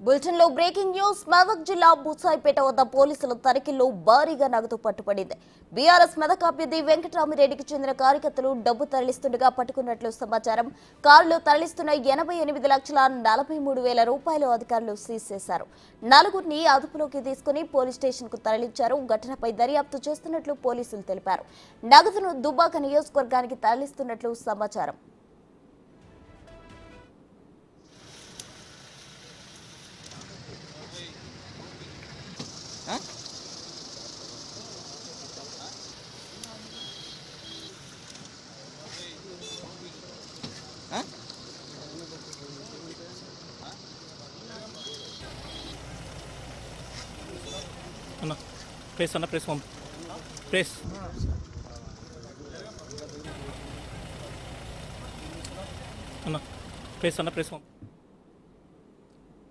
Bulletin లో breaking news. Medak జిల్లా బుసాయిపేట వద్ద పోలీసుల తనిఖీల్లో భారీగా నగదు పట్టుబడింది. బీఆర్ఎస్ మెదక్ అభ్యర్థి వెంకటరామిరెడ్డికి చెందిన కార్యకర్తలు డబ్బు తరలిస్తుండగా పట్టుకున్నట్లు సమాచారం. కారులో తరలిస్తున్న 88,43,000 రూపాయలు అధికారులు సీజ్ చేశారు. నలుగురిని అదుపులోకి తీసుకుని పోలీస్ స్టేషన్ కు తరలించారు. ఘటనపై దర్యాప్తు చేస్తున్నట్లు పోలీసులు తెలిపారు. నగదును దుబ్బాక నియోజకవర్గానికి తరలిస్తున్నట్లు సమాచారం. ప్రెస్ అన్న ప్రెస్ ప్రెస్ అన్న ప్రెస్ అన్న ప్రెస్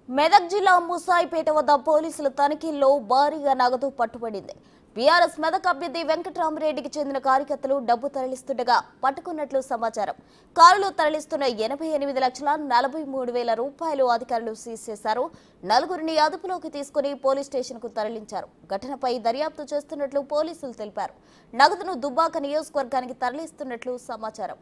మెదక్ జిల్లా ముసాయిపేట వద్ద పోలీసుల తనిఖీల్లో భారీగా నగదు పట్టుబడింది. బీఆర్ఎస్ మెదక్ అభ్యర్థి వెంకటరామిరెడ్డికి చెందిన కార్యకర్తలు డబ్బు తరలిస్తుండగా పట్టుకున్నట్లు సమాచారం. కారులో తరలిస్తున్న 88,43,000 రూపాయలు అధికారులు సీజ్ చేశారు. నలుగురిని అదుపులోకి తీసుకుని పోలీస్ స్టేషన్ కు తరలించారు. ఘటనపై దర్యాప్తు చేస్తున్నట్లు పోలీసులు తెలిపారు. నగదును దుబ్బాక నియోజకవర్గానికి తరలిస్తున్నట్లు సమాచారం.